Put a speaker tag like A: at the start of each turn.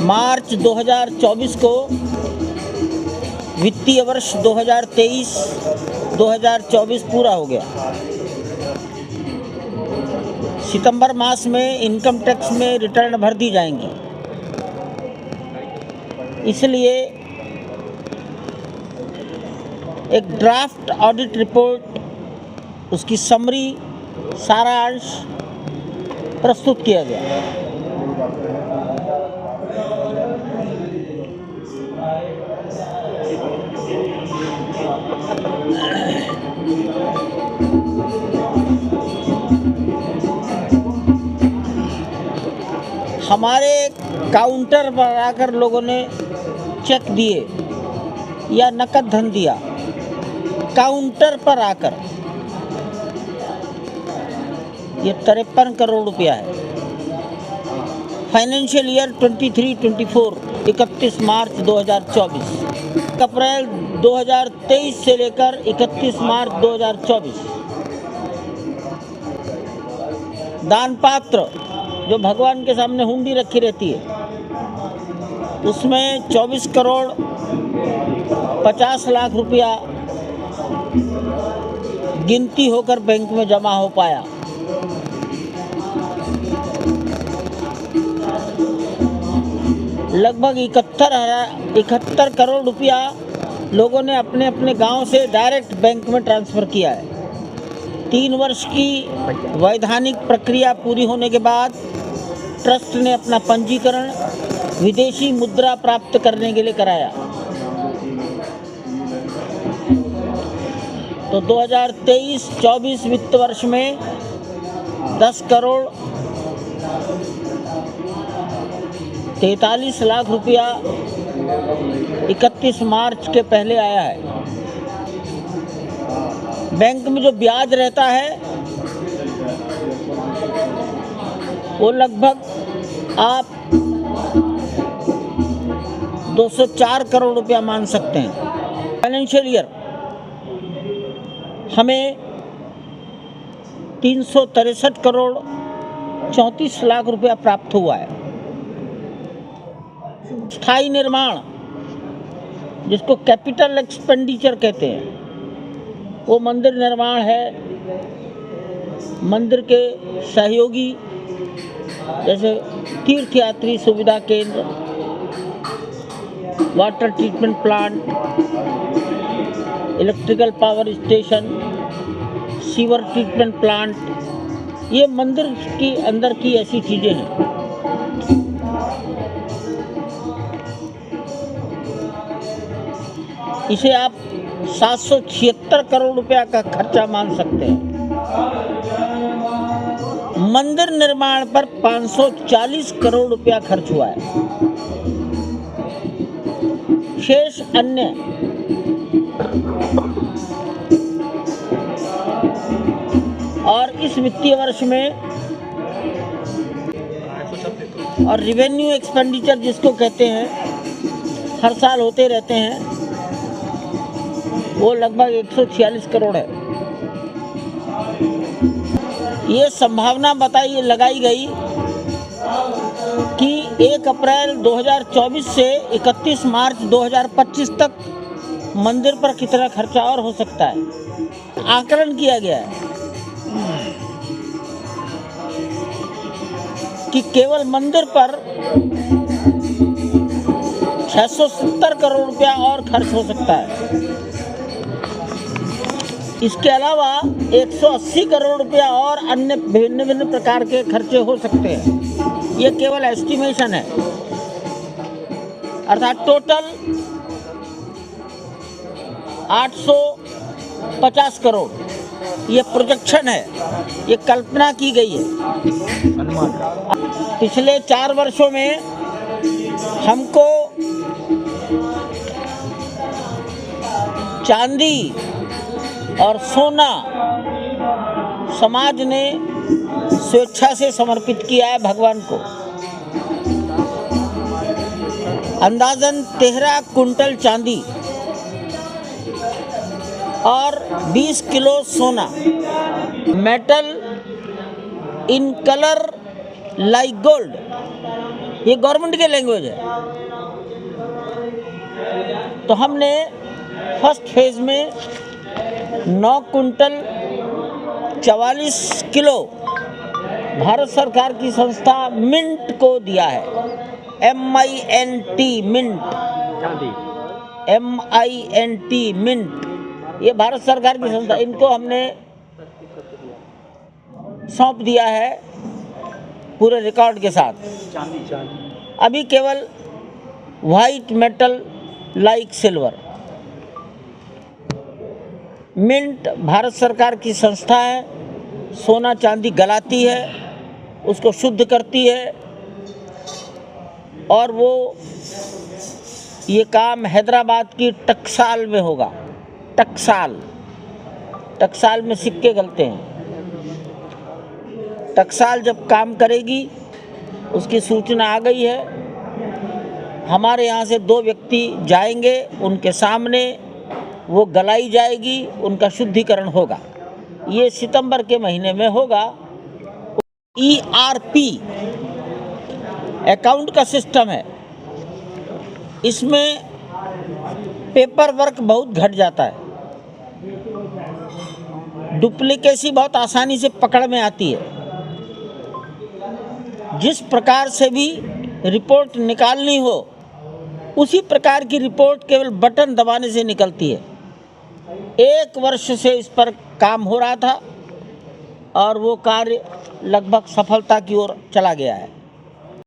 A: मार्च 2024 को वित्तीय वर्ष 2023-2024 पूरा हो गया। सितंबर मास में इनकम टैक्स में रिटर्न भर दी जाएंगी। इसलिए एक ड्राफ्ट ऑडिट रिपोर्ट, उसकी समरी, सारांश प्रस्तुत किया गया। हमारे काउंटर पर आकर लोगों ने चेक दिए या नकद धन दिया। काउंटर पर आकर ये 53 करोड़ रुपया है। फाइनेंशियल ईयर 23-24 31 मार्च 2024, अप्रैल 2023 से लेकर 31 मार्च 2024। दान पात्र जो भगवान के सामने हुंडी रखी रहती है, उसमें 24 करोड़ 50 लाख रुपया गिनती होकर बैंक में जमा हो पाया। लगभग 71 करोड़ रुपया लोगों ने अपने अपने गांव से डायरेक्ट बैंक में ट्रांसफ़र किया है। 3 वर्ष की वैधानिक प्रक्रिया पूरी होने के बाद ट्रस्ट ने अपना पंजीकरण विदेशी मुद्रा प्राप्त करने के लिए कराया। तो 2023-24 वित्त वर्ष में 10 करोड़ 43 लाख रुपया 31 मार्च के पहले आया है। बैंक में जो ब्याज रहता है वो लगभग आप 204 करोड़ रुपया मान सकते हैं। फाइनेंशियल ईयर हमें 363 करोड़ 34 लाख रुपया प्राप्त हुआ है। स्थायी निर्माण, जिसको कैपिटल एक्सपेंडिचर कहते हैं, वो मंदिर निर्माण है। मंदिर के सहयोगी जैसे तीर्थयात्री सुविधा केंद्र, water treatment plant, electrical power station, sewer treatment plant, ये मंदिर की अंदर की ऐसी चीज़ें हैं। इसे आप 776 करोड़ रुपया का खर्चा मान सकते हैं। मंदिर निर्माण पर 540 करोड़ रुपया खर्च हुआ है। शेष अन्य और इस वित्तीय वर्ष में और रिवेन्यू एक्सपेंडिचर जिसको कहते हैं, हर साल होते रहते हैं, वो लगभग 146 करोड़ है। ये संभावना लगाई गई कि 1 अप्रैल 2024 से 31 मार्च 2025 तक मंदिर पर कितना खर्चा और हो सकता है। आकलन किया गया है कि केवल मंदिर पर 670 करोड़ रुपया और खर्च हो सकता है। इसके अलावा 180 करोड़ रुपया और अन्य भिन्न भिन्न प्रकार के खर्चे हो सकते हैं। ये केवल एस्टिमेशन है, अर्थात टोटल 850 करोड़ ये प्रोजेक्शन है, ये कल्पना की गई है। पिछले 4 वर्षों में हमको चांदी और सोना समाज ने स्वेच्छा से समर्पित किया है भगवान को। अंदाजन 13 कुंटल चांदी और 20 किलो सोना, metal in colour like gold, ये गवर्नमेंट के लैंग्वेज है। तो हमने फर्स्ट फेज में 9 कुंटल 44 किलो भारत सरकार की संस्था मिंट को दिया है। MINT मिंट, MINT मिंट, ये भारत सरकार की संस्था, इनको हमने सौंप दिया है पूरे रिकॉर्ड के साथ। अभी केवल white metal like silver. Mint Bharat सरकार की संस्था है, सोना चांदी गलाती है, उसको शुद्ध करती है, और वो ये काम हैदराबाद की टकसाल में होगा। टकसाल में सिक्के गलते हैं। टकसाल जब काम करेगी, उसकी सूचना आ गई है। हमारे यहाँ से 2 व्यक्ति जाएंगे, उनके सामने वो गलाई जाएगी, उनका शुद्धिकरण होगा। ये सितंबर के महीने में होगा। ERP अकाउंट का सिस्टम है, इसमें पेपर वर्क बहुत घट जाता है, डुप्लीकेसी बहुत आसानी से पकड़ में आती है। जिस प्रकार से भी रिपोर्ट निकालनी हो, उसी प्रकार की रिपोर्ट केवल बटन दबाने से निकलती है। 1 वर्ष से इस पर काम हो रहा था और वो कार्य लगभग सफलता की ओर चला गया है।